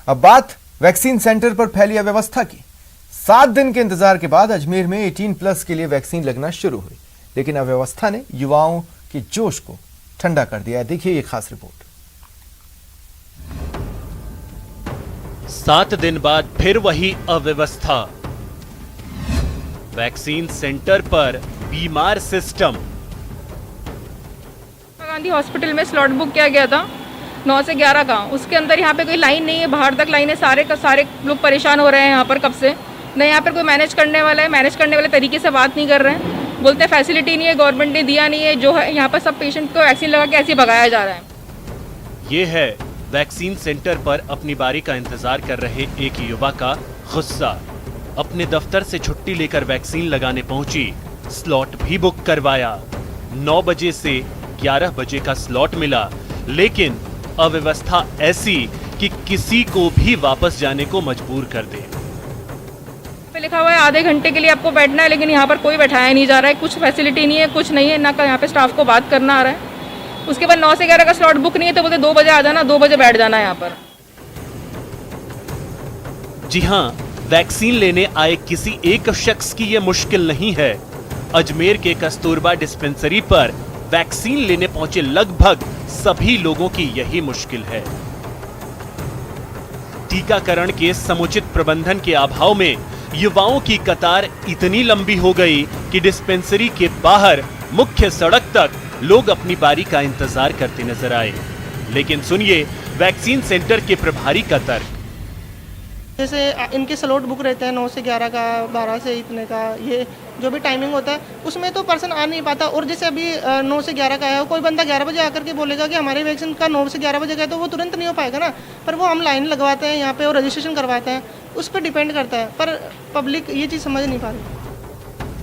अब बात vaccine centre पर फैली अव्यवस्था की। 7 दिन के इंतजार के बाद अजमेर में 18+ के लिए वैक्सीन लगना शुरू हुई, लेकिन अव्यवस्था ने युवाओं के जोश को ठंडा कर दिया। देखिए ये खास रिपोर्ट। 7 दिन बाद फिर वही अव्यवस्था। वैक्सीन सेंटर पर बीमार सिस्टम। गांधी हॉस्पिटल में स्लॉट बुक किया गया था 9 से 11 का। उसके अंदर यहाँ पे कोई लाइन नहीं है, बाहर तक लाइन है। सारे लोग परेशान हो रहे हैं यहाँ पर कब से। न यहाँ पर कोई मैनेज करने वाला है, मैनेज करने वाले तरीके से बात नहीं कर रहे हैं। बोलते हैं फैसिलिटी नहीं है, गवर्नमेंट ने दिया नहीं है। जो है यहाँ पर सब पेशेंट को वैक्सीन लगा के ऐसे ही भगाया जा रहा है। ये है वैक्सीन सेंटर पर अपनी बारी का इंतजार कर रहे एक युवा का गुस्सा। अपने दफ्तर से छुट्टी लेकर वैक्सीन लगाने पहुंची, स्लॉट भी बुक करवाया। 9 बजे से 11 बजे का स्लॉट मिला, लेकिन अव्यवस्था ऐसी कि किसी को भी वापस जाने को मजबूर कर दे। पे लिखा हुआ है आधे घंटे के लिए आपको बैठना है, लेकिन यहाँ पर कोई बैठाया नहीं जा रहा है। कुछ फैसिलिटी नहीं है, कुछ नहीं है, ना यहाँ पे स्टाफ को बात करना आ रहा है। उसके बाद 9 से 11 का स्लॉट बुक नहीं है तो बोलते 2 बजे आ जाना, 2 बजे बैठ जाना है यहाँ पर। जी हाँ, वैक्सीन लेने आए किसी एक शख्स की ये मुश्किल नहीं है। अजमेर के कस्तूरबा डिस्पेंसरी पर वैक्सीन लेने पहुंचे लगभग सभी लोगों की यही मुश्किल है। टीकाकरण के समुचित प्रबंधन के अभाव में युवाओं की कतार इतनी लंबी हो गई कि डिस्पेंसरी के बाहर मुख्य सड़क तक लोग अपनी बारी का इंतजार करते नजर आए। लेकिन सुनिए वैक्सीन सेंटर के प्रभारी का तर्क। जैसे इनके स्लॉट बुक रहते हैं 9 से 11 का, 12 से इतने का, ये जो भी टाइमिंग होता है उसमें तो पर्सन आ नहीं पाता। और जैसे अभी 9 से 11 का है, कोई बंदा 11 बजे आकर के बोलेगा कि हमारे वैक्सीन का 9 से 11 बजे का है, तो वो तुरंत नहीं हो पाएगा ना। पर वो हम लाइन लगवाते हैं यहाँ पे और रजिस्ट्रेशन करवाते हैं, उस पर डिपेंड करता है। पर पब्लिक ये चीज़ समझ नहीं पा रही।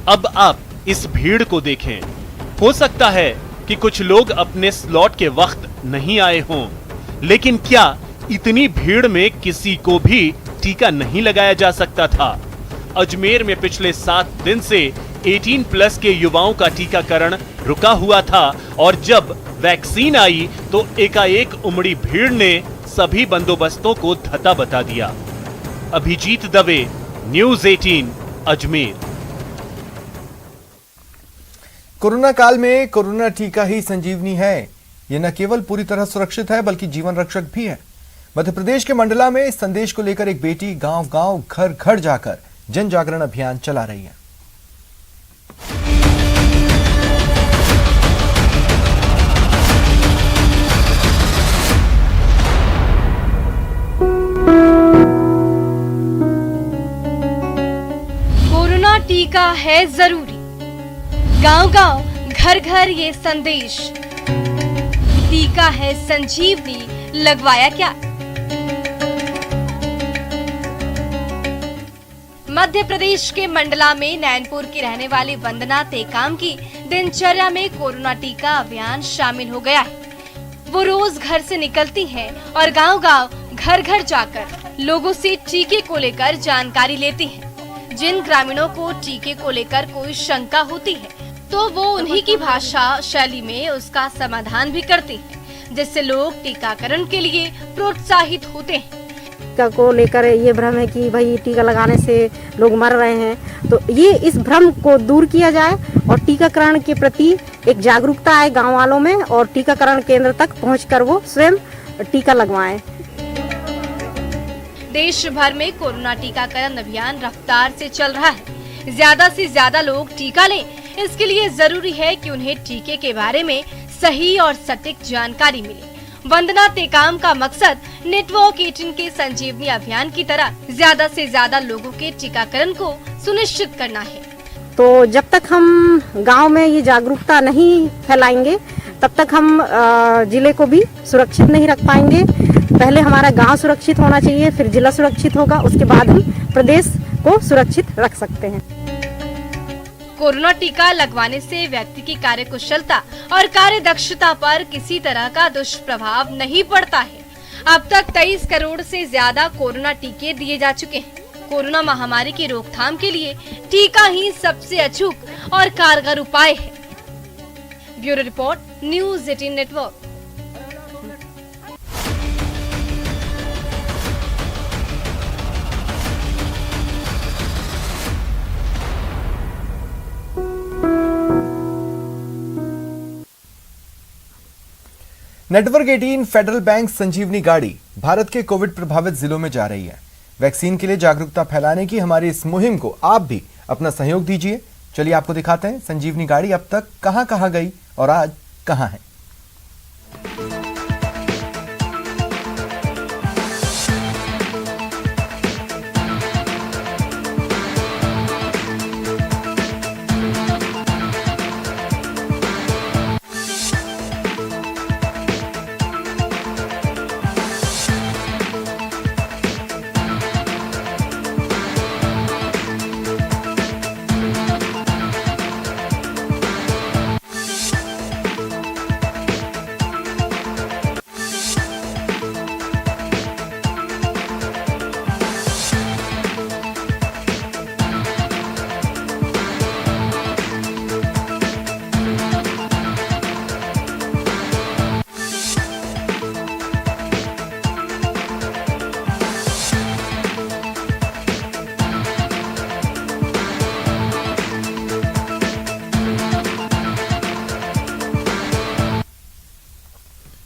अब आप इस भीड़ को देखें। हो सकता है कि कुछ लोग अपने स्लॉट के वक्त नहीं आए हों, लेकिन क्या इतनी भीड़ में किसी को भी टीका नहीं लगाया जा सकता था? अजमेर में पिछले 7 दिन से 18+ के युवाओं का टीकाकरण रुका हुआ था और जब वैक्सीन आई तो एकाएक उमड़ी भीड़ ने सभी बंदोबस्तों को धता बता दिया। अभिजीत दवे, न्यूज़ 18, अजमेर। कोरोना काल में कोरोना टीका ही संजीवनी है। यह न केवल पूरी तरह सुरक्षित है बल्कि जीवन रक्षक भी है। मध्य प्रदेश के मंडला में इस संदेश को लेकर एक बेटी गांव-गांव, घर-घर जाकर जन जागरण अभियान चला रही है। कोरोना टीका है जरूरी, गांव-गांव, घर-घर ये संदेश। टीका है संजीवनी, लगवाया क्या? मध्य प्रदेश के मंडला में नैनपुर की रहने वाली वंदना टेकाम की दिनचर्या में कोरोना टीका अभियान शामिल हो गया है। वो रोज घर से निकलती हैं और गांव-गांव, घर-घर जाकर लोगों से टीके को लेकर जानकारी लेती हैं। जिन ग्रामीणों को टीके को लेकर कोई शंका होती है तो वो उन्हीं की भाषा शैली में उसका समाधान भी करती हैं, जिससे लोग टीकाकरण के लिए प्रोत्साहित होते हैं। टीका को लेकर ये भ्रम है कि भाई टीका लगाने से लोग मर रहे हैं, तो ये इस भ्रम को दूर किया जाए और टीकाकरण के प्रति एक जागरूकता आए गांव वालों में और टीकाकरण केंद्र तक पहुंचकर वो स्वयं टीका लगवाएं। देश भर में कोरोना टीकाकरण अभियान रफ्तार से चल रहा है। ज्यादा से ज्यादा लोग टीका लें, इसके लिए जरूरी है कि उन्हें टीके के बारे में सही और सटीक जानकारी मिले। वंदना टेकाम का मकसद नेटवर्क 18 के संजीवनी अभियान की तरह ज्यादा से ज्यादा लोगों के टीकाकरण को सुनिश्चित करना है। तो जब तक हम गांव में ये जागरूकता नहीं फैलाएंगे तब तक हम जिले को भी सुरक्षित नहीं रख पाएंगे। पहले हमारा गांव सुरक्षित होना चाहिए, फिर जिला सुरक्षित होगा, उसके बाद हम प्रदेश को सुरक्षित रख सकते हैं। कोरोना टीका लगवाने से व्यक्ति की कार्यकुशलता और कार्यदक्षता पर किसी तरह का दुष्प्रभाव नहीं पड़ता है। अब तक 23 करोड़ से ज्यादा कोरोना टीके दिए जा चुके हैं। कोरोना महामारी की रोकथाम के लिए टीका ही सबसे अचूक और कारगर उपाय है। Bureau report, news 18 network. Network 18 Federal Bank Sanjeevani गाड़ी भारत के कोविड प्रभावित जिलों में जा रही है। वैक्सीन के लिए जागरूकता फैलाने की हमारी इस मुहिम को आप भी अपना सहयोग दीजिए। चलिए आपको दिखाते हैं संजीवनी गाड़ी अब तक कहां गई और आज कहां है।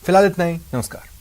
फिलहाल इतना ही। नमस्कार।